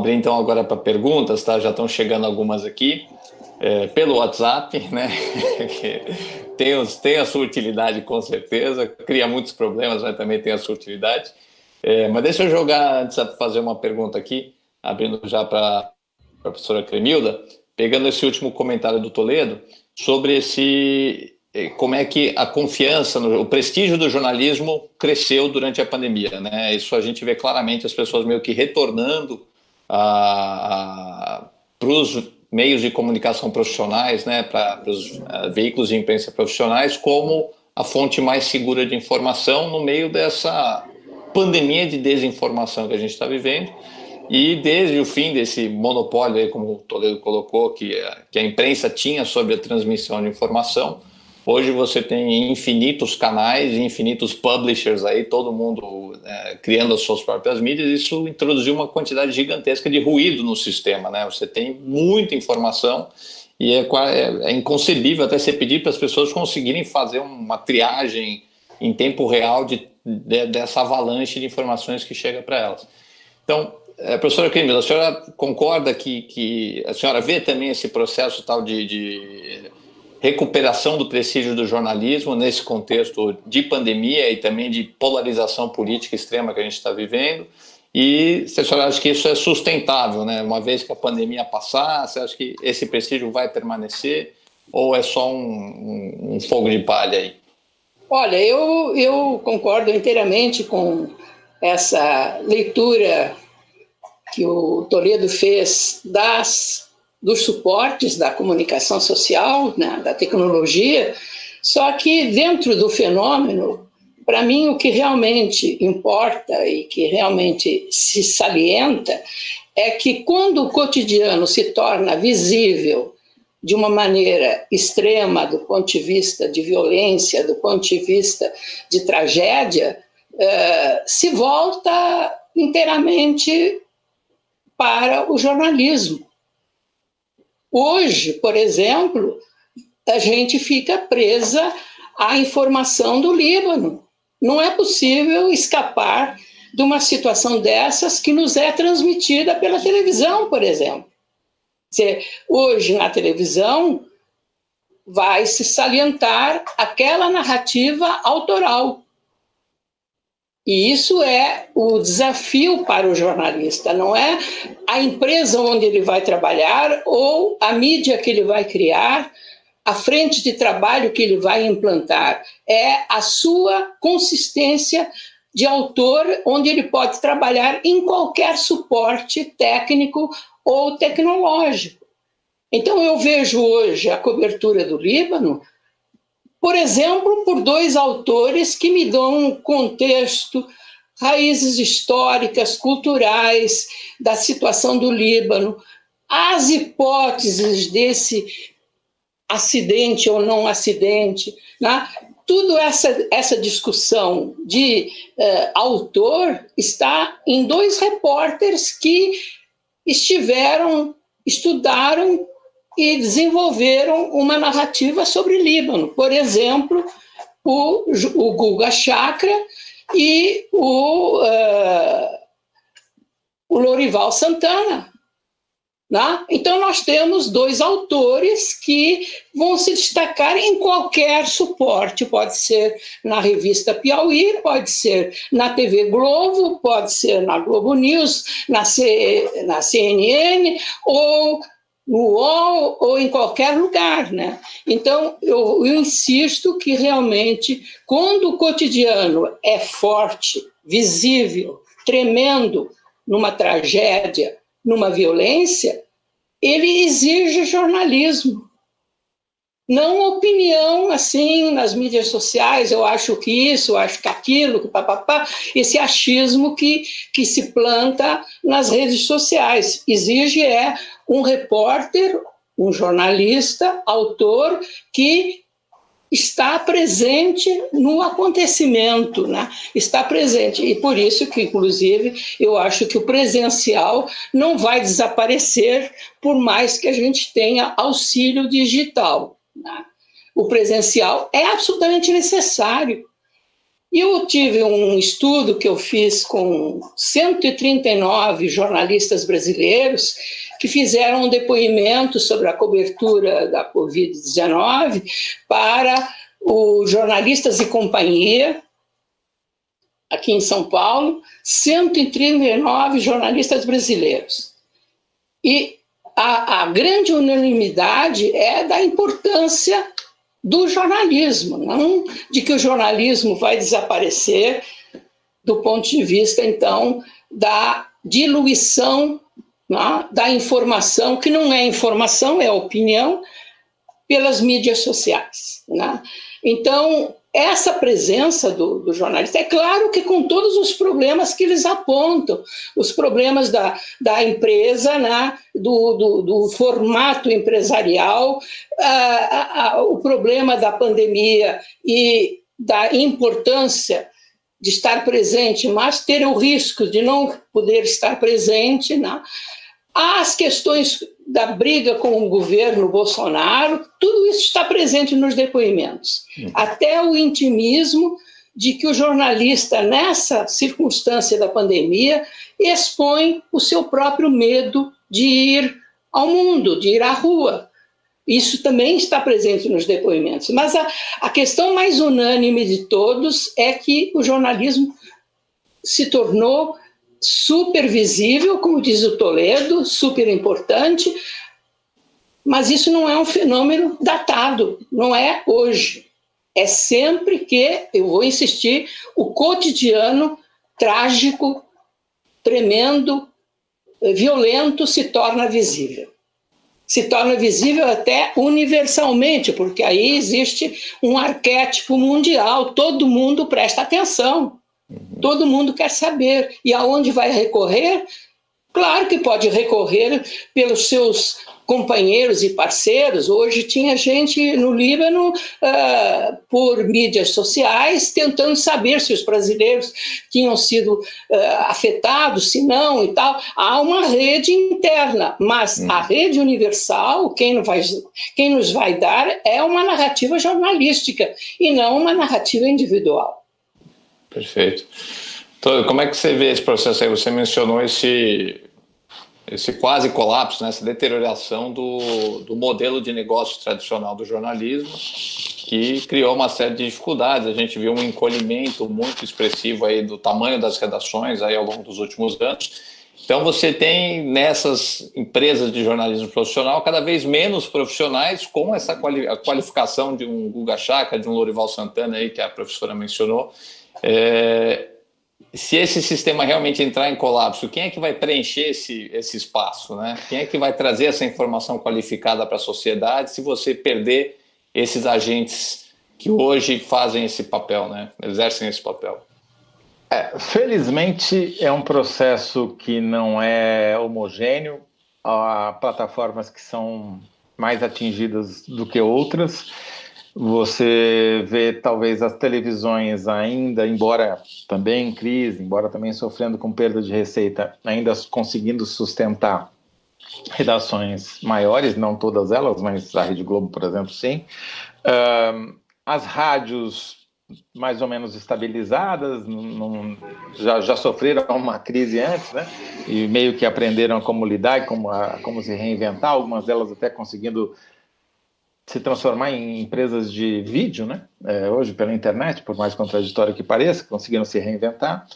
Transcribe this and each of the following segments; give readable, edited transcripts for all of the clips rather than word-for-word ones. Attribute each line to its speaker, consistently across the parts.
Speaker 1: abrir então agora para perguntas, tá? Já estão chegando algumas aqui, pelo WhatsApp, né? tem a sua utilidade com certeza, cria muitos problemas, mas também tem a sua utilidade. Mas deixa eu jogar, antes de fazer uma pergunta aqui, abrindo já para a professora Cremilda, pegando esse último comentário do Toledo, sobre como é que a confiança, o prestígio do jornalismo cresceu durante a pandemia, né? Isso a gente vê claramente as pessoas meio que retornando para os meios de comunicação profissionais, né? Para os veículos de imprensa profissionais como a fonte mais segura de informação no meio dessa pandemia de desinformação que a gente está vivendo. E desde o fim desse monopólio, aí, como o Toledo colocou, que a imprensa tinha sobre a transmissão de informação, hoje você tem infinitos canais, infinitos publishers aí, todo mundo criando as suas próprias mídias. Isso introduziu uma quantidade gigantesca de ruído no sistema, né? Você tem muita informação e é inconcebível até você pedir para as pessoas conseguirem fazer uma triagem em tempo real dessa avalanche de informações que chega para elas. Então, professora Cremilda, a senhora concorda que a senhora vê também esse processo tal de recuperação do prestígio do jornalismo nesse contexto de pandemia e também de polarização política extrema que a gente está vivendo? E se a senhora acha que isso é sustentável, né? Uma vez que a pandemia passar, você acha que esse prestígio vai permanecer ou é só um fogo de palha aí?
Speaker 2: Olha, eu concordo inteiramente com essa leitura que o Toledo fez dos suportes da comunicação social, né, da tecnologia, só que dentro do fenômeno, para mim o que realmente importa e que realmente se salienta é que quando o cotidiano se torna visível de uma maneira extrema do ponto de vista de violência, do ponto de vista de tragédia, se volta inteiramente para o jornalismo. Hoje, por exemplo, a gente fica presa à informação do Líbano. Não é possível escapar de uma situação dessas que nos é transmitida pela televisão, por exemplo. Hoje, na televisão, vai se salientar aquela narrativa autoral. E isso é o desafio para o jornalista, não é a empresa onde ele vai trabalhar ou a mídia que ele vai criar, a frente de trabalho que ele vai implantar. É a sua consistência de autor, onde ele pode trabalhar em qualquer suporte técnico ou tecnológico. Então, eu vejo hoje a cobertura do Líbano, por exemplo, por dois autores que me dão um contexto, raízes históricas, culturais, da situação do Líbano, as hipóteses desse acidente ou não acidente, né? Tudo essa discussão de autor está em dois repórteres que estudaram e desenvolveram uma narrativa sobre Líbano. Por exemplo, o Guga Chakra e o Lorival Santana. Né? Então, nós temos dois autores que vão se destacar em qualquer suporte. Pode ser na revista Piauí, pode ser na TV Globo, pode ser na Globo News, na CNN, ou no UOL, ou em qualquer lugar. Né? Então, eu insisto que realmente, quando o cotidiano é forte, visível, tremendo, numa tragédia, numa violência, ele exige jornalismo. Não opinião, assim, nas mídias sociais, eu acho que isso, eu acho que aquilo, que papapá, esse achismo que se planta nas redes sociais. Exige um repórter, um jornalista, autor, que está presente no acontecimento, né? Está presente. E por isso que, inclusive, eu acho que o presencial não vai desaparecer por mais que a gente tenha auxílio digital. Né? O presencial é absolutamente necessário. E eu tive um estudo que eu fiz com 139 jornalistas brasileiros que fizeram um depoimento sobre a cobertura da Covid-19 para o Jornalistas e Companhia, aqui em São Paulo, 139 jornalistas brasileiros. E a grande unanimidade é da importância do jornalismo, não de que o jornalismo vai desaparecer do ponto de vista, então, da diluição, né, da informação, que não é informação, é opinião, pelas mídias sociais. Né? Então, essa presença do jornalista, é claro que com todos os problemas que eles apontam, os problemas da empresa, né, do formato empresarial, o problema da pandemia e da importância de estar presente, mas ter o risco de não poder estar presente, né? As questões da briga com o governo Bolsonaro, tudo isso está presente nos depoimentos. Até o intimismo de que o jornalista, nessa circunstância da pandemia, expõe o seu próprio medo de ir ao mundo, de ir à rua. Isso também está presente nos depoimentos. Mas a questão mais unânime de todos é que o jornalismo se tornou super visível, como diz o Toledo, super importante, mas isso não é um fenômeno datado, não é hoje. É sempre que, eu vou insistir, o cotidiano trágico, tremendo, violento se torna visível. Se torna visível até universalmente, porque aí existe um arquétipo mundial, todo mundo presta atenção. Todo mundo quer saber. E aonde vai recorrer? Claro que pode recorrer pelos seus companheiros e parceiros. Hoje tinha gente no Líbano, por mídias sociais, tentando saber se os brasileiros tinham sido afetados, se não e tal. Há uma rede interna, mas a rede universal, quem nos vai dar é uma narrativa jornalística e não uma narrativa individual.
Speaker 1: Perfeito. Então, como é que você vê esse processo aí? Você mencionou esse quase colapso, né? Essa deterioração do modelo de negócio tradicional do jornalismo, que criou uma série de dificuldades. A gente viu um encolhimento muito expressivo aí do tamanho das redações aí ao longo dos últimos anos. Então você tem nessas empresas de jornalismo profissional cada vez menos profissionais com essa qualificação de um Guga Chakra, de um Lorival Santana aí que a professora mencionou. Se esse sistema realmente entrar em colapso, quem é que vai preencher esse espaço, né? Quem é que vai trazer essa informação qualificada para a sociedade se você perder esses agentes que hoje fazem esse papel, né? Exercem esse papel?
Speaker 3: Felizmente é um processo que não é homogêneo. Há plataformas que são mais atingidas do que outras. Você vê talvez as televisões ainda, embora também em crise, embora também sofrendo com perda de receita, ainda conseguindo sustentar redações maiores, não todas elas, mas a Rede Globo, por exemplo, sim. As rádios mais ou menos estabilizadas, já sofreram uma crise antes, né? E meio que aprenderam como lidar e como se reinventar, algumas delas até conseguindo se transformar em empresas de vídeo, né? Hoje pela internet, por mais contraditório que pareça, conseguiram se reinventar.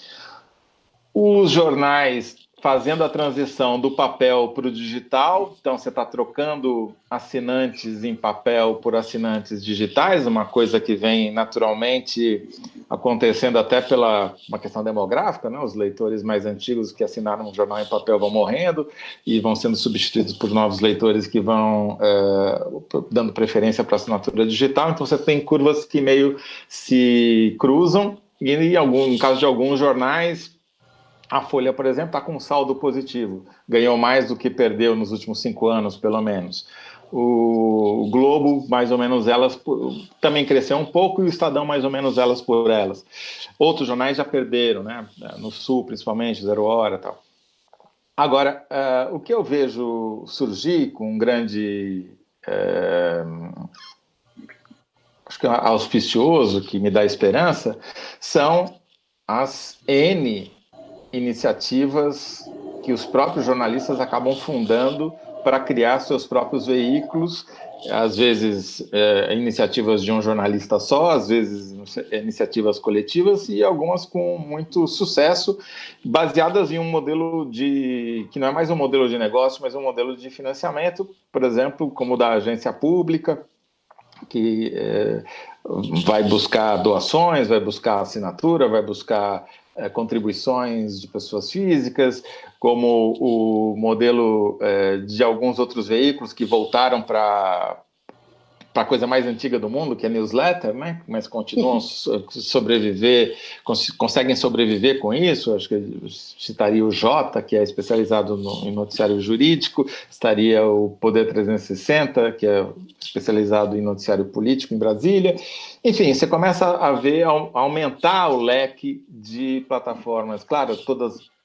Speaker 3: Os jornais fazendo a transição do papel para o digital, então você está trocando assinantes em papel por assinantes digitais, uma coisa que vem naturalmente acontecendo até pela uma questão demográfica, né? Os leitores mais antigos que assinaram um jornal em papel vão morrendo e vão sendo substituídos por novos leitores que vão dando preferência para a assinatura digital, então você tem curvas que meio se cruzam e no caso de alguns jornais, a Folha, por exemplo, está com um saldo positivo, ganhou mais do que perdeu nos últimos 5 anos, pelo menos. O Globo, mais ou menos elas, também cresceu um pouco, e o Estadão, mais ou menos elas por elas. Outros jornais já perderam, né? No Sul, principalmente, Zero Hora e tal. Agora, o que eu vejo surgir com grande acho que auspicioso, que me dá esperança, são as N iniciativas que os próprios jornalistas acabam fundando para criar seus próprios veículos, às vezes iniciativas de um jornalista só, às vezes iniciativas coletivas e algumas com muito sucesso, baseadas em um modelo que não é mais um modelo de negócio, mas um modelo de financiamento, por exemplo, como o da agência pública, que vai buscar doações, vai buscar assinatura, vai buscar contribuições de pessoas físicas, como o modelo de alguns outros veículos que voltaram para a coisa mais antiga do mundo, que é newsletter, né? Mas continuam conseguem sobreviver com isso. Acho que eu citaria o Jota, que é especializado em noticiário jurídico, estaria o Poder 360, que é especializado em noticiário político em Brasília. Enfim, você começa a ver, aumentar o leque de plataformas, claro,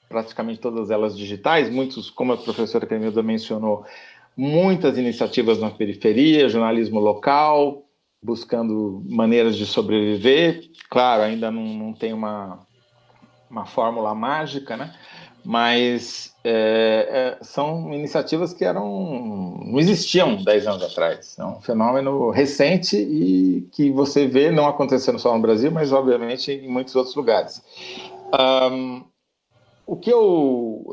Speaker 3: praticamente todas elas digitais, muitos, como a professora Cremilda mencionou, muitas iniciativas na periferia, jornalismo local, buscando maneiras de sobreviver. Claro, ainda não tem uma fórmula mágica, né? Mas são iniciativas que não existiam 10 anos atrás. É um fenômeno recente e que você vê não acontecendo só no Brasil, mas, obviamente, em muitos outros lugares. O que eu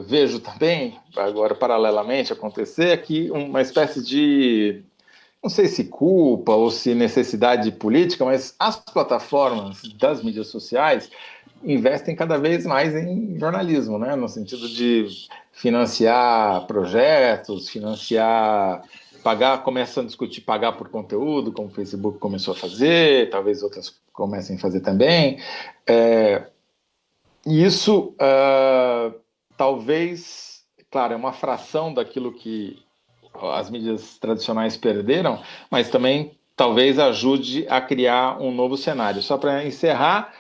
Speaker 3: vejo também, agora paralelamente acontecer, é que uma espécie de, não sei se culpa ou se necessidade política, mas as plataformas das mídias sociais investem cada vez mais em jornalismo, né? No sentido de financiar projetos, começam a discutir pagar por conteúdo, como o Facebook começou a fazer, talvez outras comecem a fazer também. E isso, talvez, claro, é uma fração daquilo que as mídias tradicionais perderam, mas também talvez ajude a criar um novo cenário. Só para encerrar,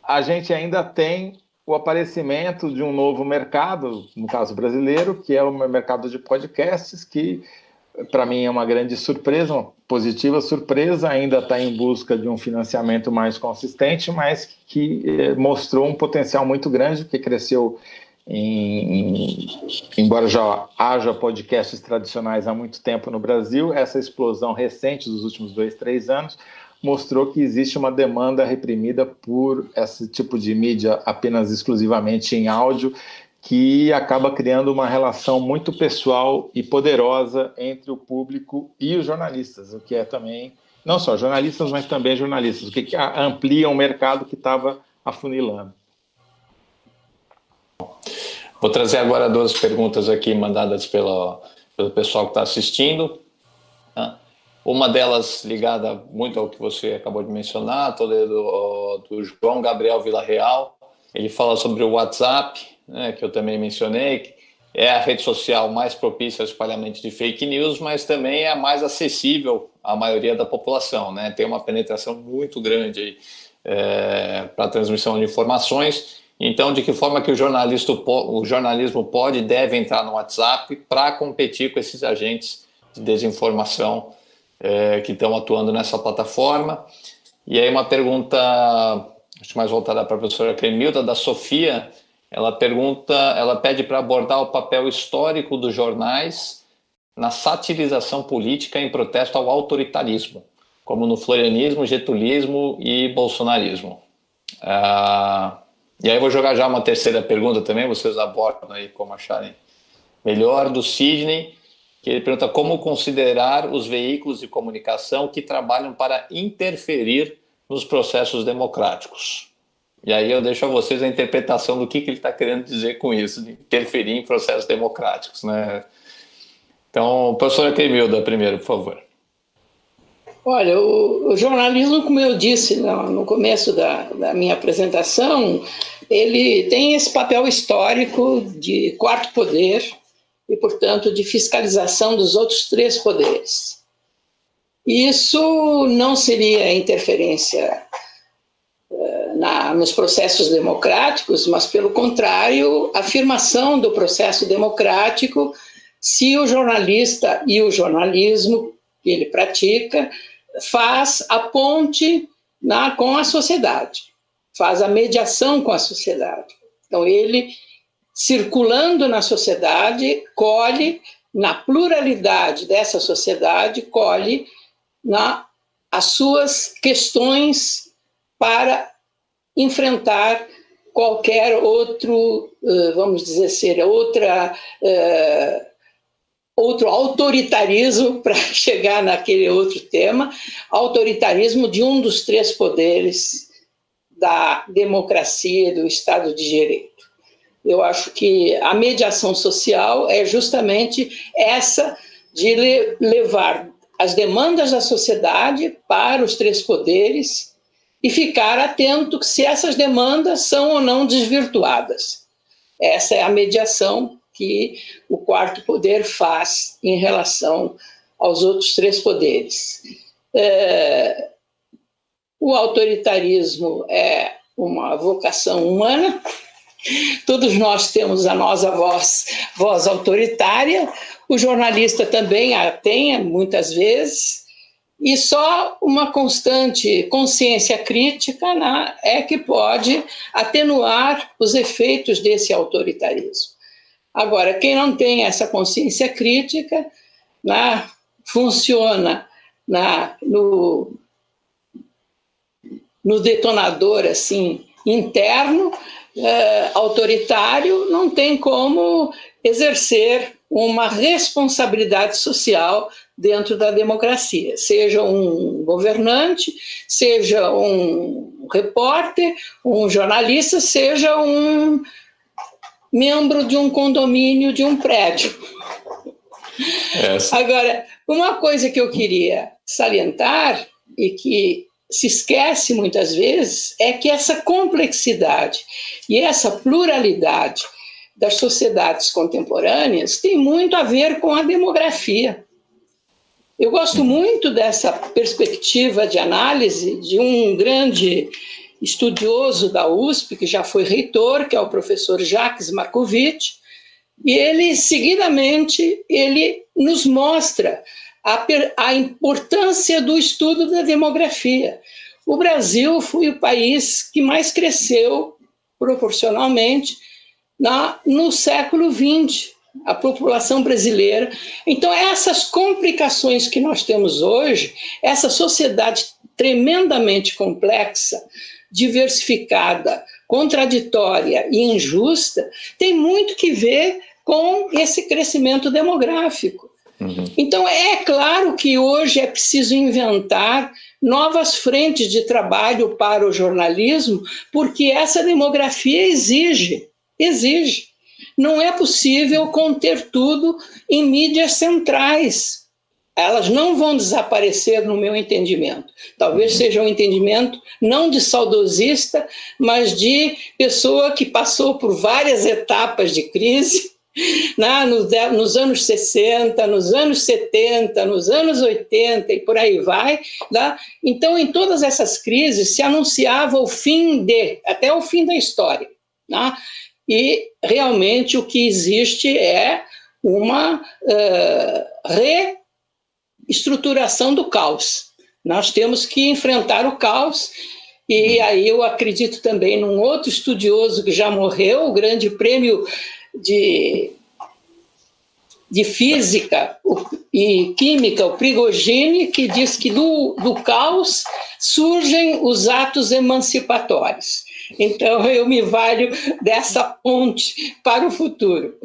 Speaker 3: a gente ainda tem o aparecimento de um novo mercado, no caso brasileiro, que é o mercado de podcasts, que para mim é uma grande surpresa, uma positiva surpresa, ainda está em busca de um financiamento mais consistente, mas que mostrou um potencial muito grande, que cresceu, embora já haja podcasts tradicionais há muito tempo no Brasil, essa explosão recente dos últimos 2, 3 anos mostrou que existe uma demanda reprimida por esse tipo de mídia apenas exclusivamente em áudio, que acaba criando uma relação muito pessoal e poderosa entre o público e os jornalistas, o que é também, não só jornalistas, mas também jornalistas, o que amplia um mercado que estava afunilando.
Speaker 1: Vou trazer agora 2 perguntas aqui mandadas pelo pessoal que está assistindo. Uma delas ligada muito ao que você acabou de mencionar, do João Gabriel Villarreal. Ele fala sobre o WhatsApp, né, que eu também mencionei, que é a rede social mais propícia ao espalhamento de fake news, mas também é a mais acessível à maioria da população, né? Tem uma penetração muito grande para a transmissão de informações. Então, de que forma que o jornalismo pode e deve entrar no WhatsApp para competir com esses agentes de desinformação que estão atuando nessa plataforma? E aí uma pergunta, acho mais voltada para a professora Cremilda, da Sofia. Ela pede para abordar o papel histórico dos jornais na satirização política em protesto ao autoritarismo, como no florianismo, getulismo e bolsonarismo. E aí eu vou jogar já uma terceira pergunta também, vocês abordam aí como acharem melhor, do Sidney, que ele pergunta como considerar os veículos de comunicação que trabalham para interferir nos processos democráticos. E aí eu deixo a vocês a interpretação do que ele está querendo dizer com isso, de interferir em processos democráticos, né? Então, professora Cremilda, primeiro, por favor.
Speaker 2: Olha, o jornalismo, como eu disse no começo da minha apresentação, ele tem esse papel histórico de quarto poder e, portanto, de fiscalização dos outros 3 poderes. Isso não seria interferência nos processos democráticos, mas, pelo contrário, afirmação do processo democrático se o jornalista e o jornalismo que ele pratica faz a ponte com a sociedade, faz a mediação com a sociedade. Então, ele, circulando na sociedade, colhe, na pluralidade dessa sociedade, colhe as suas questões para enfrentar qualquer outro, vamos dizer assim, outro autoritarismo, para chegar naquele outro tema, autoritarismo de um dos três poderes da democracia e do Estado de Direito. Eu acho que a mediação social é justamente essa de levar as demandas da sociedade para os três poderes e ficar atento se essas demandas são ou não desvirtuadas. Essa é a mediação que o quarto poder faz em relação aos outros três poderes. O autoritarismo é uma vocação humana, todos nós temos a nossa voz autoritária, o jornalista também a tem muitas vezes, e só uma constante consciência crítica é que pode atenuar os efeitos desse autoritarismo. Agora, quem não tem essa consciência crítica, funciona no detonador assim, interno, autoritário, não tem como exercer uma responsabilidade social dentro da democracia, seja um governante, seja um repórter, um jornalista, seja um membro de um condomínio, de um prédio. Agora, uma coisa que eu queria salientar e que se esquece muitas vezes é que essa complexidade e essa pluralidade das sociedades contemporâneas tem muito a ver com a demografia. Eu gosto muito dessa perspectiva de análise de um grande estudioso da USP, que já foi reitor, que é o professor Jacques Markovitch, e ele, seguidamente, ele nos mostra a importância do estudo da demografia. O Brasil foi o país que mais cresceu proporcionalmente no século XX, a população brasileira. Então, essas complicações que nós temos hoje, essa sociedade tremendamente complexa, diversificada, contraditória e injusta, tem muito que ver com esse crescimento demográfico. Então, é claro que hoje é preciso inventar novas frentes de trabalho para o jornalismo, porque essa demografia exige. Não é possível conter tudo em mídias centrais. Elas não vão desaparecer, no meu entendimento. Talvez seja um entendimento não de saudosista, mas de pessoa que passou por várias etapas de crise, nos anos 60, nos anos 70, nos anos 80 e por aí vai. Então, em todas essas crises se anunciava até o fim da história. E realmente o que existe é uma reestruturação do caos. Nós temos que enfrentar o caos, e aí eu acredito também num outro estudioso que já morreu, o grande prêmio de física e química, o Prigogine, que diz que do caos surgem os atos emancipatórios. Então, eu me valho dessa ponte para o futuro.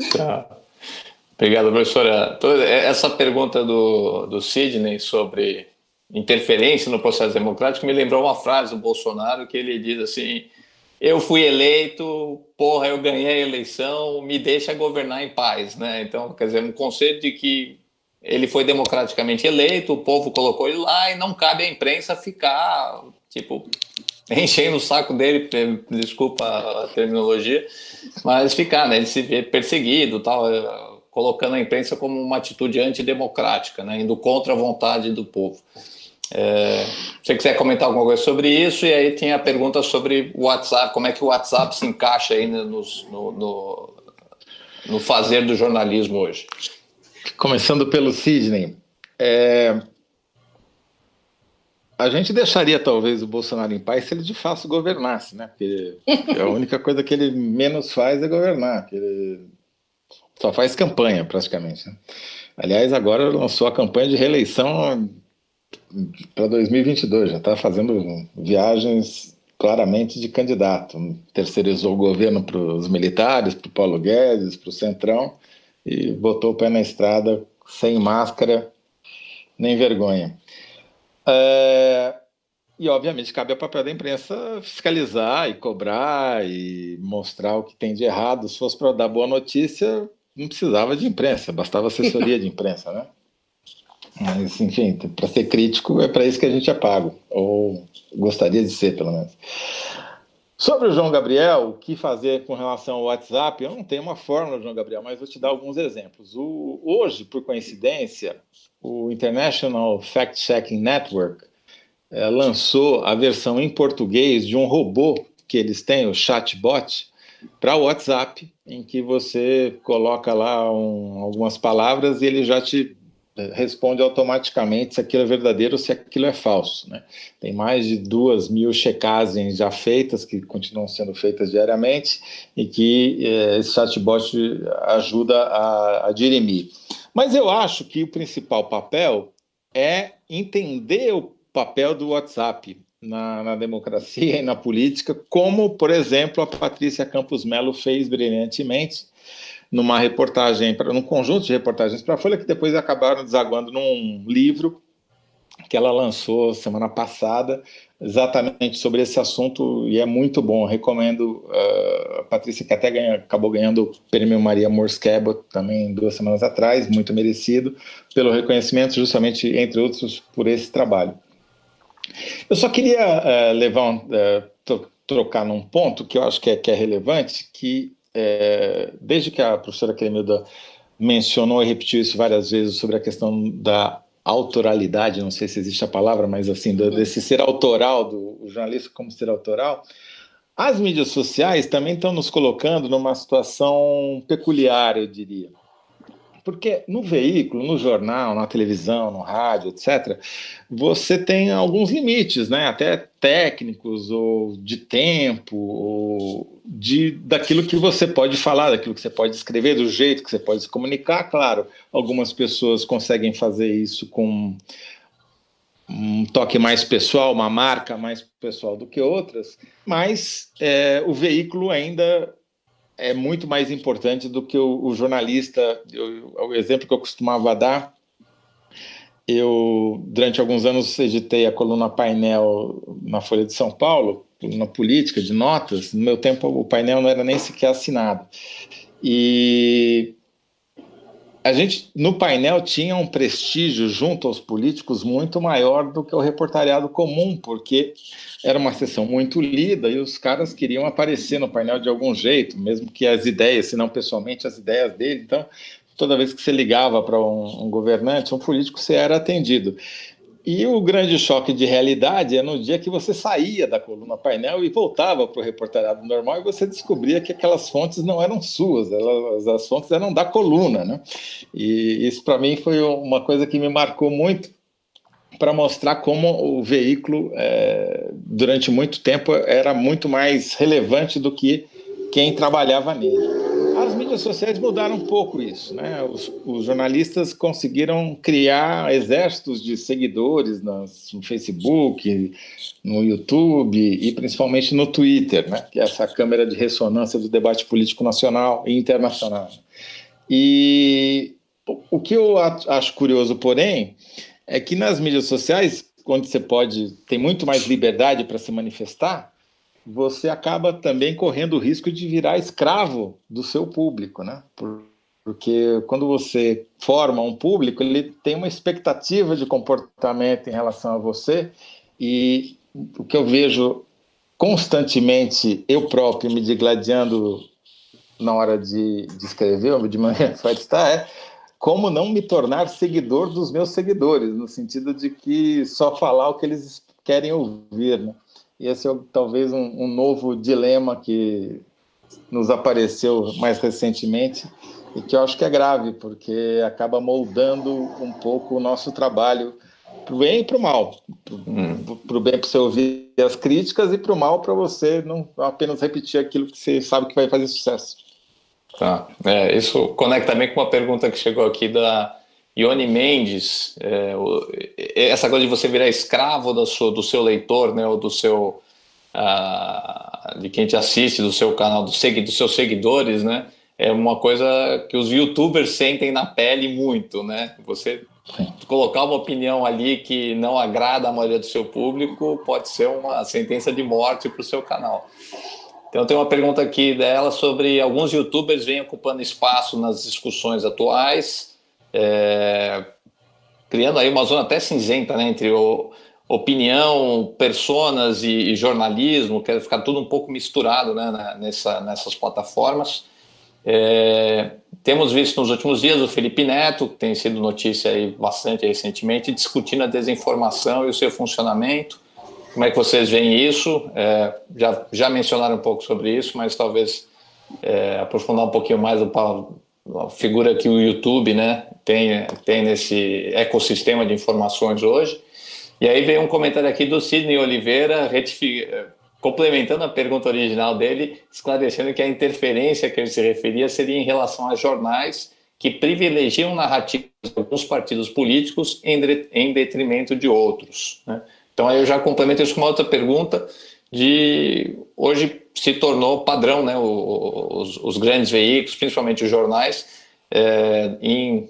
Speaker 1: Obrigado, professora. Essa pergunta do Sidney sobre interferência no processo democrático me lembrou uma frase do Bolsonaro, que ele diz assim: eu fui eleito, eu ganhei a eleição, me deixa governar em paz, né? Então, quer dizer, um conceito de que ele foi democraticamente eleito, o povo colocou ele lá e não cabe à imprensa ficar, enchendo o saco dele, desculpa a terminologia, mas ficar, né? Ele se vê perseguido, colocando a imprensa como uma atitude antidemocrática, né? Indo contra a vontade do povo. Se você quiser comentar alguma coisa sobre isso, e aí tem a pergunta sobre o WhatsApp, como é que o WhatsApp se encaixa aí no fazer do jornalismo hoje.
Speaker 3: Começando pelo Sidney, A gente deixaria talvez o Bolsonaro em paz se ele de fato governasse, né? Porque a única coisa que ele menos faz é governar, que ele só faz campanha praticamente, né? Aliás, agora lançou a campanha de reeleição para 2022, já está fazendo viagens claramente de candidato. Terceirizou o governo para os militares, para o Paulo Guedes, para o Centrão, e botou o pé na estrada sem máscara nem vergonha. E, obviamente, cabe ao papel da imprensa fiscalizar e cobrar e mostrar o que tem de errado. Se fosse para dar boa notícia, não precisava de imprensa, bastava assessoria de imprensa, né? Mas, enfim, para ser crítico, é para isso que a gente é pago, ou gostaria de ser, pelo menos. Sobre o João Gabriel, o que fazer com relação ao WhatsApp, eu não tenho uma fórmula, João Gabriel, mas vou te dar alguns exemplos. Hoje, por coincidência, o International Fact-Checking Network lançou a versão em português de um robô que eles têm, o chatbot, para o WhatsApp, em que você coloca lá algumas palavras e ele já te responde automaticamente se aquilo é verdadeiro ou se aquilo é falso, né? Tem mais de 2.000 checagens já feitas, que continuam sendo feitas diariamente, e que esse chatbot ajuda a dirimir. Mas eu acho que o principal papel é entender o papel do WhatsApp na democracia e na política, como, por exemplo, a Patrícia Campos Melo fez brilhantemente numa reportagem, num conjunto de reportagens para a Folha, que depois acabaram desaguando num livro que ela lançou semana passada, exatamente sobre esse assunto, e é muito bom. Recomendo a Patrícia, que até acabou ganhando o Prêmio Maria Morskeba também 2 semanas atrás, muito merecido, pelo reconhecimento, justamente, entre outros, por esse trabalho. Eu só queria trocar num ponto que eu acho que é relevante, que desde que a professora Cremilda mencionou e repetiu isso várias vezes sobre a questão da autoralidade, não sei se existe a palavra, mas assim, desse ser autoral, do jornalista como ser autoral, as mídias sociais também estão nos colocando numa situação peculiar, eu diria. Porque no veículo, no jornal, na televisão, no rádio, etc., você tem alguns limites, né? Até técnicos, ou de tempo, ou daquilo que você pode falar, daquilo que você pode escrever, do jeito que você pode se comunicar. Claro, algumas pessoas conseguem fazer isso com um toque mais pessoal, uma marca mais pessoal do que outras, mas o veículo ainda é muito mais importante do que o jornalista. O exemplo que eu costumava dar, eu, durante alguns anos, editei a coluna Painel na Folha de São Paulo, coluna política, de notas. No meu tempo, o Painel não era nem sequer assinado. E a gente, no Painel, tinha um prestígio junto aos políticos muito maior do que o reportariado comum, porque era uma sessão muito lida e os caras queriam aparecer no painel de algum jeito, mesmo que as ideias, se não pessoalmente, as ideias dele. Então, toda vez que você ligava para um governante, um político, você era atendido. E o grande choque de realidade é no dia que você saía da coluna Painel e voltava para o reportariado normal e você descobria que aquelas fontes não eram suas, as fontes eram da coluna, né? E isso, para mim, foi uma coisa que me marcou muito, para mostrar como o veículo, durante muito tempo, era muito mais relevante do que quem trabalhava nele. As mídias sociais mudaram um pouco isso, né? Os jornalistas conseguiram criar exércitos de seguidores no Facebook, no YouTube e principalmente no Twitter, né? Que é essa câmera de ressonância do debate político nacional e internacional. E o que eu acho curioso, porém, é que nas mídias sociais, onde você tem muito mais liberdade para se manifestar, você acaba também correndo o risco de virar escravo do seu público, né? Porque quando você forma um público, ele tem uma expectativa de comportamento em relação a você, e o que eu vejo constantemente, eu próprio me digladiando na hora de escrever, ou de manifestar, como não me tornar seguidor dos meus seguidores, no sentido de que só falar o que eles querem ouvir, né? E esse é talvez um novo dilema que nos apareceu mais recentemente e que eu acho que é grave, porque acaba moldando um pouco o nosso trabalho para o bem e para o mal. Para o bem para você ouvir as críticas e para o mal para você não apenas repetir aquilo que você sabe que vai fazer sucesso.
Speaker 1: Tá. Isso conecta também com uma pergunta que chegou aqui da Ione Mendes. Essa coisa de você virar escravo do seu leitor, né, ou do seu de quem te assiste, do seu canal, dos seus seguidores, né? É uma coisa que os YouTubers sentem na pele muito, né? Você colocar uma opinião ali que não agrada a maioria do seu público pode ser uma sentença de morte para o seu canal. Então tem uma pergunta aqui dela sobre alguns YouTubers vêm ocupando espaço nas discussões atuais, criando aí uma zona até cinzenta, né, entre opinião, personas e jornalismo, quer ficar tudo um pouco misturado, né, nessas plataformas. Temos visto nos últimos dias o Felipe Neto, que tem sido notícia aí bastante recentemente, discutindo a desinformação e o seu funcionamento. Como é que vocês veem isso? Já mencionaram um pouco sobre isso, mas talvez aprofundar um pouquinho mais a figura que o YouTube, né, tem nesse ecossistema de informações hoje. E aí veio um comentário aqui do Sidney Oliveira, complementando a pergunta original dele, esclarecendo que a interferência que ele se referia seria em relação a jornais que privilegiam narrativas de alguns partidos políticos em detrimento de outros, né? Então aí eu já complemento isso com uma outra pergunta hoje se tornou padrão, né, os grandes veículos, principalmente os jornais, em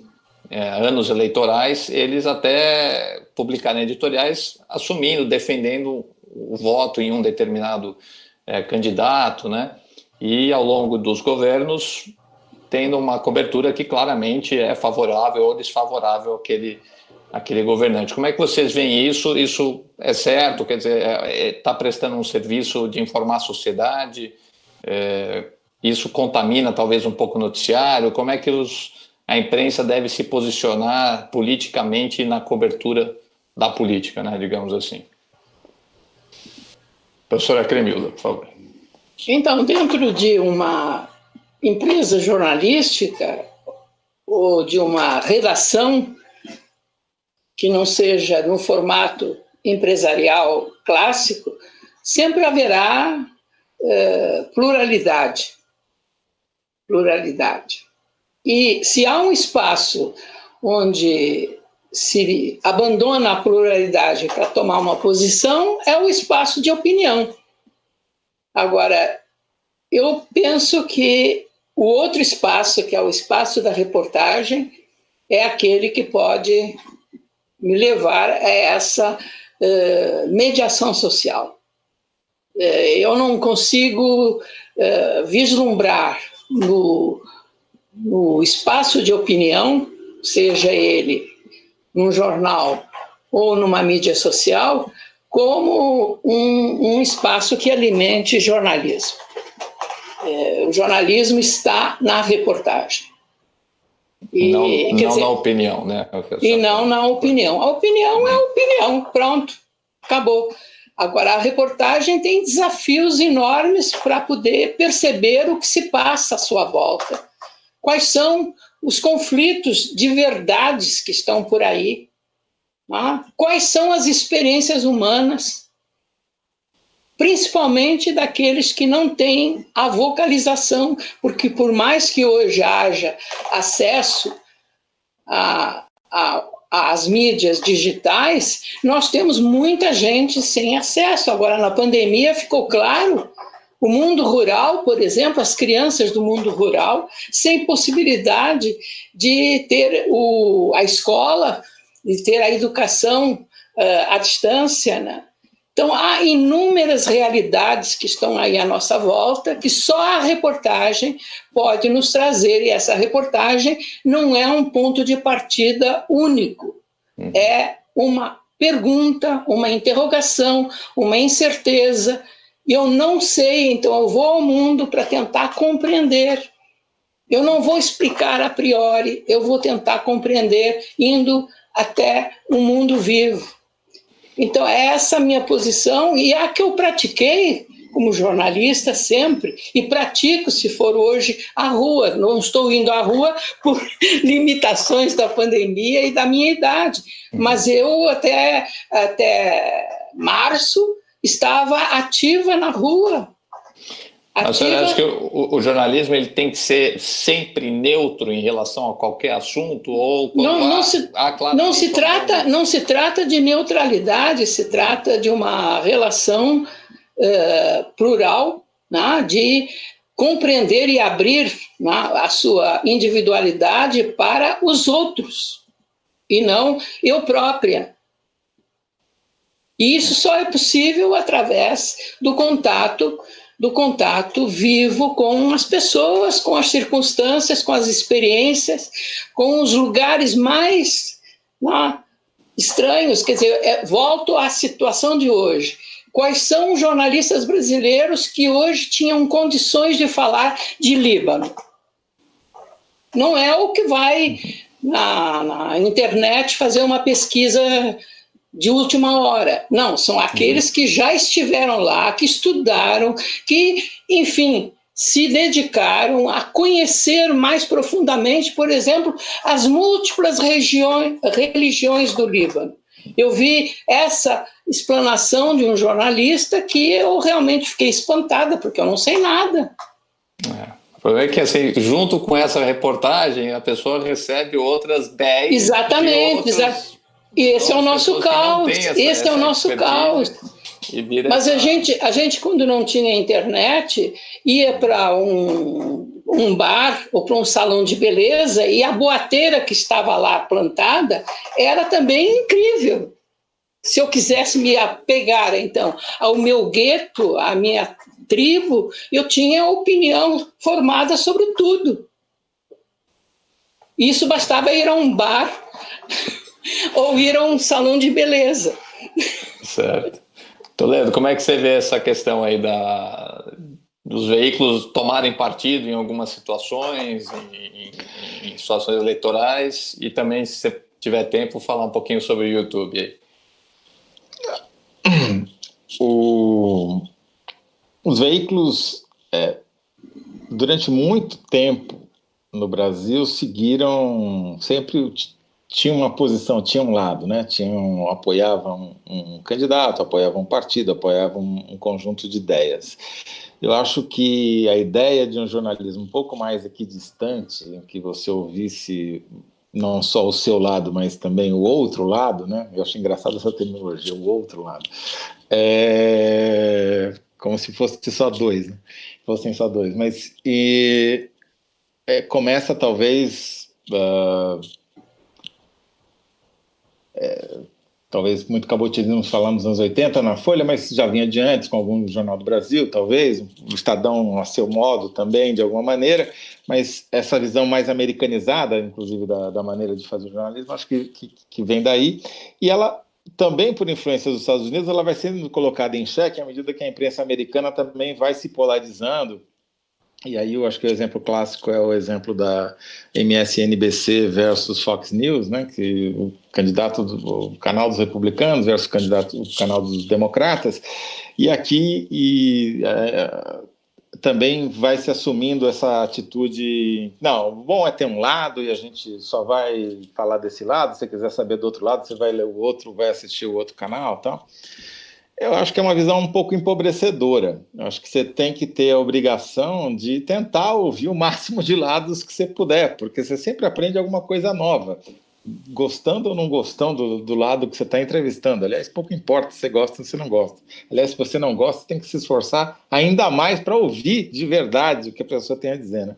Speaker 1: anos eleitorais, eles até publicarem editoriais assumindo, defendendo o voto em um determinado candidato, né? E ao longo dos governos tendo uma cobertura que claramente é favorável ou desfavorável àquele governante. Como é que vocês veem isso? Isso é certo? Quer dizer, está prestando um serviço de informar a sociedade? Isso contamina talvez um pouco o noticiário? Como é que a imprensa deve se posicionar politicamente na cobertura da política, né, digamos assim? Professora Cremilda, por favor.
Speaker 2: Então, dentro de uma empresa jornalística ou de uma redação que não seja no formato empresarial clássico, sempre haverá pluralidade. E se há um espaço onde se abandona a pluralidade para tomar uma posição, é o espaço de opinião. Agora, eu penso que o outro espaço, que é o espaço da reportagem, é aquele que pode me levar a essa mediação social. Eu não consigo vislumbrar no espaço de opinião, seja ele num jornal ou numa mídia social, como um espaço que alimente jornalismo. O jornalismo está na reportagem.
Speaker 1: Não na opinião, né?
Speaker 2: E não na opinião. A opinião é opinião, pronto, acabou. Agora, a reportagem tem desafios enormes para poder perceber o que se passa à sua volta. Quais são os conflitos de verdades que estão por aí? Quais são as experiências humanas, principalmente daqueles que não têm a vocalização, porque por mais que hoje haja acesso às mídias digitais, nós temos muita gente sem acesso. Agora, na pandemia, ficou claro, o mundo rural, por exemplo, as crianças do mundo rural, sem possibilidade de ter a escola, de ter a educação à distância, né? Então, há inúmeras realidades que estão aí à nossa volta, que só a reportagem pode nos trazer, e essa reportagem não é um ponto de partida único, é uma pergunta, uma interrogação, uma incerteza. Eu não sei, então eu vou ao mundo para tentar compreender. Eu não vou explicar a priori, eu vou tentar compreender indo até um mundo vivo. Então, é essa a minha posição, e a que eu pratiquei como jornalista sempre, e pratico, se for hoje, a rua. Não estou indo à rua por limitações da pandemia e da minha idade, mas eu até março estava ativa na rua.
Speaker 1: A senhora acha que o jornalismo ele tem que ser sempre neutro em relação a qualquer assunto? Ou
Speaker 2: não se trata de neutralidade, se trata de uma relação plural, né, de compreender e abrir, né, a sua individualidade para os outros, e não eu própria. E isso só é possível através do contato vivo com as pessoas, com as circunstâncias, com as experiências, com os lugares mais estranhos. Quer dizer, volto à situação de hoje. Quais são os jornalistas brasileiros que hoje tinham condições de falar de Líbano? Não é o que vai na internet fazer uma pesquisa de última hora. Não, são aqueles que já estiveram lá, que estudaram, que, enfim, se dedicaram a conhecer mais profundamente, por exemplo, as múltiplas religiões do Líbano. Eu vi essa explanação de um jornalista que eu realmente fiquei espantada, porque eu não sei nada.
Speaker 1: O problema é que, assim, junto com essa reportagem, a pessoa recebe outras 10.
Speaker 2: Exatamente, e esse é o nosso caos. Esse é o nosso caos. Mas a gente, quando não tinha internet, ia para um bar ou para um salão de beleza, e a boateira que estava lá plantada era também incrível. Se eu quisesse me apegar, então, ao meu gueto, à minha tribo, eu tinha opinião formada sobre tudo. Isso bastava ir a um bar ou ir a um salão de beleza.
Speaker 1: Certo. Toledo, como é que você vê essa questão aí dos veículos tomarem partido em algumas situações, em situações eleitorais, e também, se você tiver tempo, falar um pouquinho sobre o YouTube aí?
Speaker 3: Os veículos, durante muito tempo no Brasil, seguiram sempre. Tinha uma posição, tinha um lado, né? Apoiavam um candidato, apoiavam um partido, apoiavam um conjunto de ideias. Eu acho que a ideia de um jornalismo um pouco mais equidistante, em que você ouvisse não só o seu lado, mas também o outro lado, né? Eu acho engraçado essa terminologia, o outro lado. Como se fosse só dois, né? Fossem só dois. Mas começa talvez... talvez muito cabotismo falar nos anos 80 na Folha, mas já vinha de antes com algum Jornal do Brasil, talvez, o Estadão a seu modo também, de alguma maneira, mas essa visão mais americanizada, inclusive, da maneira de fazer o jornalismo, acho que vem daí, e ela também, por influência dos Estados Unidos, ela vai sendo colocada em xeque à medida que a imprensa americana também vai se polarizando. E aí eu acho que o exemplo clássico é o exemplo da MSNBC versus Fox News, né? Que o canal dos republicanos versus o canal dos democratas. E aqui também vai se assumindo essa atitude, não, o bom é ter um lado e a gente só vai falar desse lado, se você quiser saber do outro lado, você vai ler o outro, vai assistir o outro canal e tal. Eu acho que é uma visão um pouco empobrecedora. Eu acho que você tem que ter a obrigação de tentar ouvir o máximo de lados que você puder, porque você sempre aprende alguma coisa nova, gostando ou não gostando do lado que você está entrevistando. Aliás, pouco importa se você gosta ou se não gosta. Aliás, se você não gosta, você tem que se esforçar ainda mais para ouvir de verdade o que a pessoa tem a dizer, né?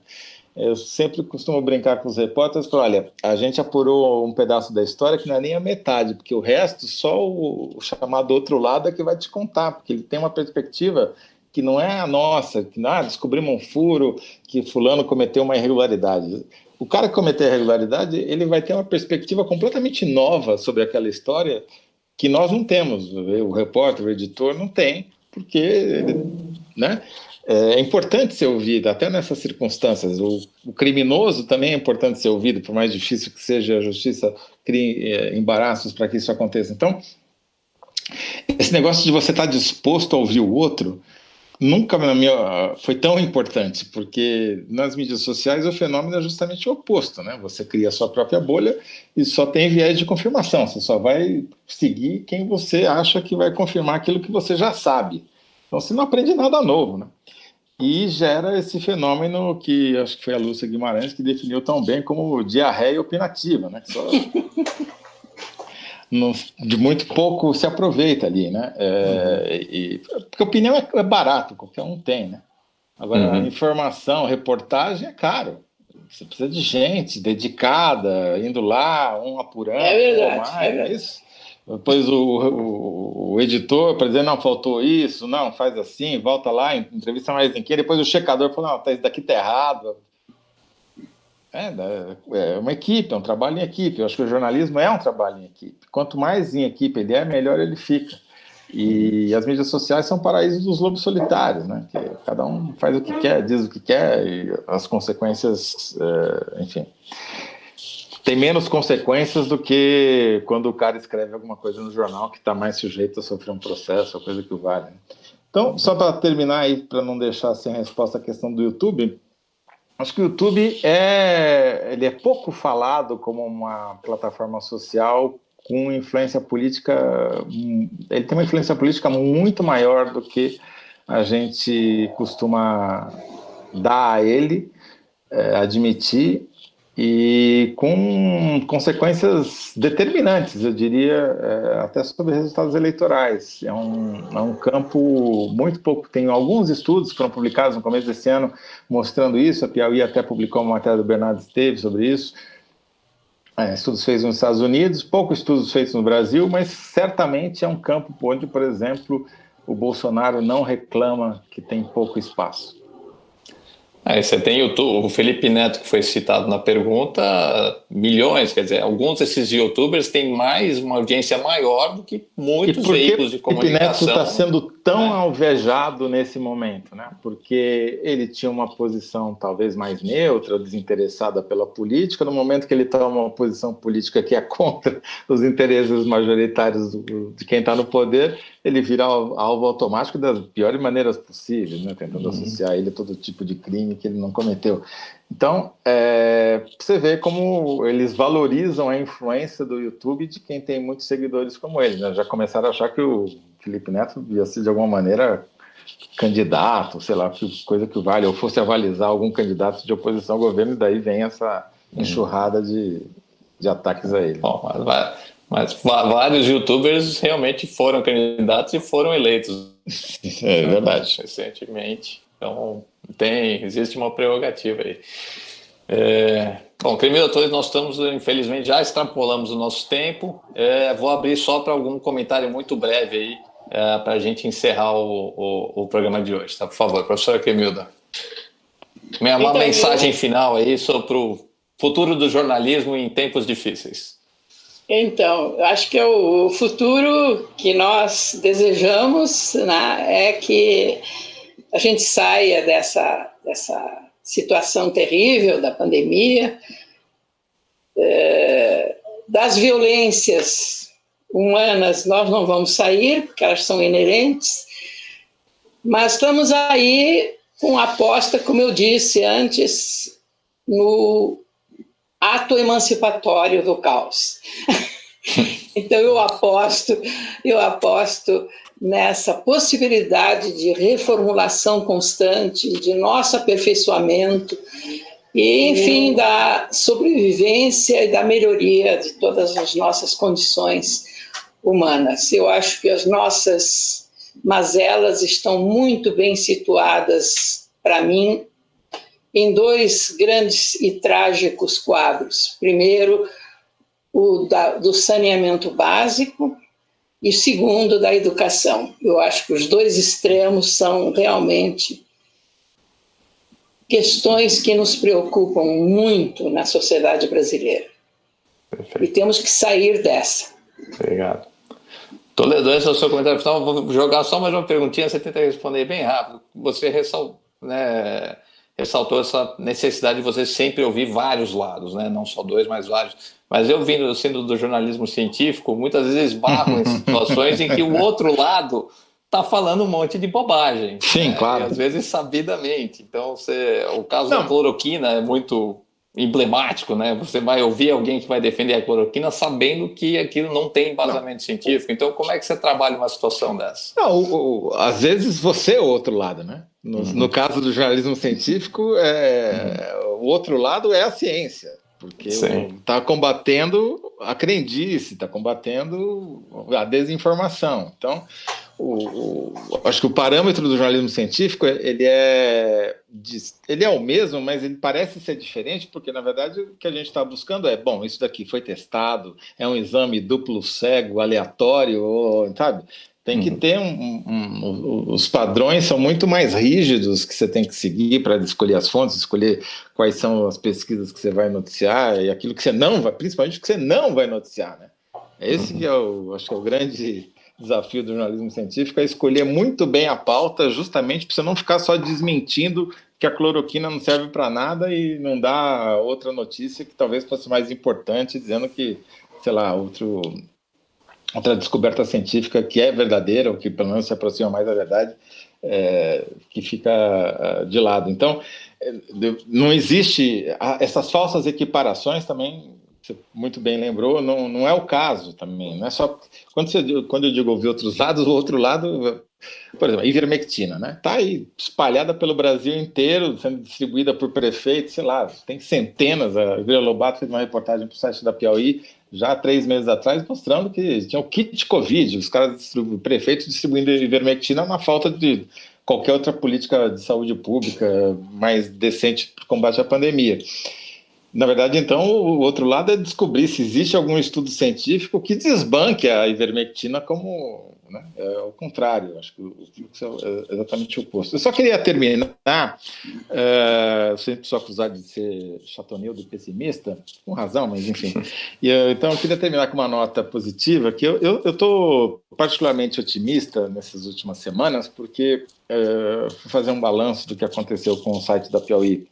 Speaker 3: Eu sempre costumo brincar com os repórteres e falar, olha, a gente apurou um pedaço da história que não é nem a metade, porque o resto, só o chamado outro lado é que vai te contar, porque ele tem uma perspectiva que não é a nossa, que descobrimos um furo, que fulano cometeu uma irregularidade. O cara que cometeu a irregularidade, ele vai ter uma perspectiva completamente nova sobre aquela história que nós não temos. O repórter, o editor não tem, porque ele, né? É importante ser ouvido, até nessas circunstâncias. O criminoso também é importante ser ouvido, por mais difícil que seja a justiça, crie embaraços para que isso aconteça. Então, esse negócio de você estar disposto a ouvir o outro nunca foi tão importante, porque nas mídias sociais o fenômeno é justamente o oposto, né? Você cria a sua própria bolha e só tem viés de confirmação, você só vai seguir quem você acha que vai confirmar aquilo que você já sabe. Então você não aprende nada novo, né? E gera esse fenômeno que acho que foi a Lúcia Guimarães que definiu tão bem como diarreia opinativa, né? Que só de muito pouco se aproveita ali, né? Porque opinião é barato, qualquer um tem, né? Agora, informação, reportagem é caro. Você precisa de gente dedicada, indo lá, um apurando.
Speaker 2: É verdade,
Speaker 3: mais, é isso. Depois o editor para dizer, não, faltou isso, não, faz assim, volta lá, entrevista mais em quem. Depois o checador falou, não, isso daqui tá errado. É uma equipe, é um trabalho em equipe. Eu acho que o jornalismo é um trabalho em equipe. Quanto mais em equipe ele é, melhor ele fica. E as mídias sociais são paraísos dos lobos solitários, né? Que cada um faz o que quer, diz o que quer, e as consequências, enfim, tem menos consequências do que quando o cara escreve alguma coisa no jornal que está mais sujeito a sofrer um processo, a coisa que vale. Né? Então, só para terminar aí, para não deixar sem resposta a questão do YouTube, acho que o YouTube ele é pouco falado como uma plataforma social com influência política. Ele tem uma influência política muito maior do que a gente costuma dar a ele, admitir, e com consequências determinantes, eu diria, até sobre resultados eleitorais. É um campo muito pouco. Tem alguns estudos que foram publicados no começo desse ano mostrando isso. A Piauí até publicou uma matéria do Bernardo Esteves sobre isso. Estudos feitos nos Estados Unidos, poucos estudos feitos no Brasil, mas certamente é um campo onde, por exemplo, o Bolsonaro não reclama que tem pouco espaço.
Speaker 1: Você tem o Felipe Neto, que foi citado na pergunta, milhões, quer dizer, alguns desses youtubers têm uma audiência maior do que muitos veículos de comunicação.
Speaker 3: O Felipe Neto está sendo tão alvejado nesse momento, né? Porque ele tinha uma posição talvez mais neutra, desinteressada pela política. No momento que ele toma uma posição política que é contra os interesses majoritários de quem está no poder, ele vira alvo automático das piores maneiras possíveis, né? Tentando associar ele a todo tipo de crime que ele não cometeu. Então, você vê como eles valorizam a influência do YouTube de quem tem muitos seguidores como ele, né? Já começaram a achar que o Felipe Neto ia ser de alguma maneira candidato, sei lá, coisa que vale, ou fosse avalizar algum candidato de oposição ao governo, e daí vem essa enxurrada de ataques a ele.
Speaker 1: Bom, mas vários youtubers realmente foram candidatos e foram eleitos.
Speaker 3: É verdade.
Speaker 1: Recentemente. Então, existe uma prerrogativa aí. Bom, Cremilda, nós estamos, infelizmente, já extrapolamos o nosso tempo. Vou abrir só para algum comentário muito breve aí, para a gente encerrar o programa de hoje. Tá? Por favor, professora Cremilda. Uma mensagem final aí sobre o futuro do jornalismo em tempos difíceis.
Speaker 2: Então, eu acho que o futuro que nós desejamos, né, é que a gente saia dessa situação terrível da pandemia, das violências humanas nós não vamos sair, porque elas são inerentes, mas estamos aí com aposta, como eu disse antes, no ato emancipatório do caos. Então eu aposto nessa possibilidade de reformulação constante, de nosso aperfeiçoamento e, enfim, da sobrevivência e da melhoria de todas as nossas condições humanas. Eu acho que as nossas mazelas estão muito bem situadas, para mim, em dois grandes e trágicos quadros. Primeiro, o do saneamento básico e segundo, da educação. Eu acho que os dois extremos são realmente questões que nos preocupam muito na sociedade brasileira. Perfeito. E temos que sair dessa.
Speaker 1: Obrigado. Toledo, esse é o seu comentário final. Vou jogar só mais uma perguntinha, você tenta responder bem rápido. Você ressaltou essa necessidade de você sempre ouvir vários lados, né? Não só dois, mas vários. Mas eu, sendo do jornalismo científico, muitas vezes esbarro em situações em que o outro lado está falando um monte de bobagem.
Speaker 3: Sim, claro.
Speaker 1: E às vezes sabidamente. Então, o caso da cloroquina é muito emblemático, né? Você vai ouvir alguém que vai defender a cloroquina sabendo que aquilo não tem embasamento científico. Então, como é que você trabalha uma situação dessa?
Speaker 3: Não, às vezes você é o outro lado, né? No caso do jornalismo científico, o outro lado é a ciência, porque está combatendo a crendice, está combatendo a desinformação. Então, acho que o parâmetro do jornalismo científico ele é o mesmo, mas ele parece ser diferente, porque na verdade o que a gente está buscando isso daqui foi testado, é um exame duplo cego, aleatório, sabe? Tem que ter os padrões são muito mais rígidos que você tem que seguir para escolher as fontes, escolher quais são as pesquisas que você vai noticiar e aquilo que você não vai, principalmente o que você não vai noticiar, né? Esse que acho que é o grande desafio do jornalismo científico, é escolher muito bem a pauta, justamente para você não ficar só desmentindo que a cloroquina não serve para nada e não dá outra notícia que talvez fosse mais importante, dizendo que, sei lá, outra descoberta científica que é verdadeira, ou que pelo menos se aproxima mais da verdade, que fica de lado. Então, não existe... Essas falsas equiparações também, você muito bem lembrou, não é o caso também. Não é só... Quando eu digo ouvir outros lados, o outro lado... Por exemplo, a ivermectina, né? Está aí espalhada pelo Brasil inteiro, sendo distribuída por prefeitos, sei lá, tem centenas. A Vila Lobato fez uma reportagem para o site da Piauí, já há 3 meses atrás, mostrando que tinha o kit de Covid, os caras prefeitos distribuindo ivermectina na falta de qualquer outra política de saúde pública mais decente para o combate à pandemia. Na verdade, então, o outro lado é descobrir se existe algum estudo científico que desbanque a ivermectina como... Né? É o contrário, acho que o fluxo é exatamente o oposto. Eu só queria terminar, sempre sou acusado de ser chatonildo pessimista, com razão, mas enfim. Então, eu queria terminar com uma nota positiva, que eu estou particularmente otimista nessas últimas semanas, porque fui fazer um balanço do que aconteceu com o site da Piauí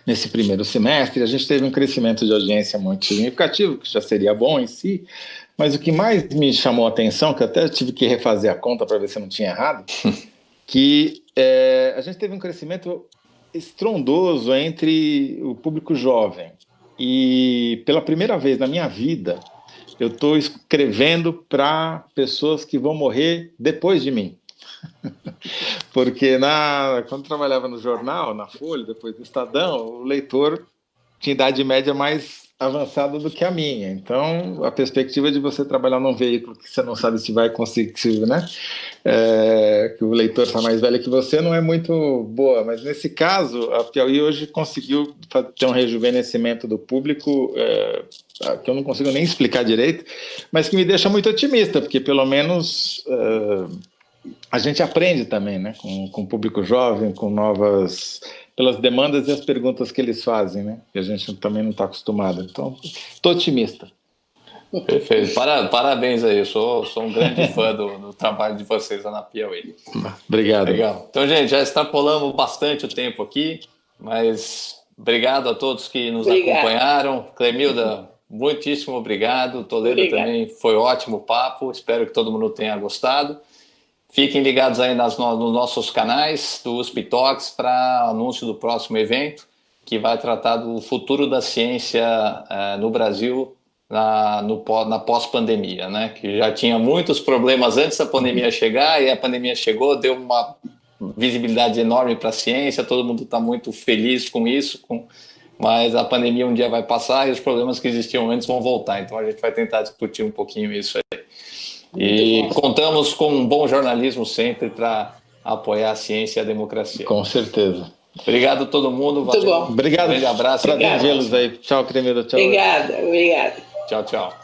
Speaker 3: nesse primeiro semestre. A gente teve um crescimento de audiência muito significativo, que já seria bom em si, mas o que mais me chamou a atenção, que eu até tive que refazer a conta para ver se eu não tinha errado, que a gente teve um crescimento estrondoso entre o público jovem. E pela primeira vez na minha vida, eu estou escrevendo para pessoas que vão morrer depois de mim. Porque quando trabalhava no jornal, na Folha, depois do Estadão, o leitor tinha idade média mais avançada do que a minha. Então, a perspectiva de você trabalhar num veículo que você não sabe se vai conseguir, né? Que o leitor está mais velho que você, não é muito boa. Mas, nesse caso, a Piauí hoje conseguiu ter um rejuvenescimento do público que eu não consigo nem explicar direito, mas que me deixa muito otimista, porque, pelo menos... a gente aprende também, né, com o público jovem, com pelas demandas e as perguntas que eles fazem, né, que a gente também não está acostumado. Então, estou otimista.
Speaker 1: Perfeito. Parabéns aí. Eu sou um grande fã do trabalho de vocês lá na Piauí.
Speaker 3: Obrigado.
Speaker 1: Legal. Então, gente, já extrapolamos bastante o tempo aqui, mas obrigado a todos que nos acompanharam. Clemilda, muitíssimo obrigado. Toledo também, foi ótimo o papo. Espero que todo mundo tenha gostado. Fiquem ligados aí nos nossos canais do USP Talks para anúncio do próximo evento, que vai tratar do futuro da ciência no Brasil na pós-pandemia, né? Que já tinha muitos problemas antes da pandemia chegar, e a pandemia chegou, deu uma visibilidade enorme para a ciência, todo mundo está muito feliz com isso, mas a pandemia um dia vai passar e os problemas que existiam antes vão voltar. Então a gente vai tentar discutir um pouquinho isso aí. E contamos com um bom jornalismo sempre para apoiar a ciência e a democracia.
Speaker 3: Com certeza.
Speaker 1: Obrigado a todo mundo.
Speaker 2: Muito bom.
Speaker 3: Obrigado.
Speaker 1: Um grande abraço.
Speaker 3: Prazer vê-los aí. Tchau, Clemilda. Tchau.
Speaker 2: Obrigada.
Speaker 1: Tchau, tchau.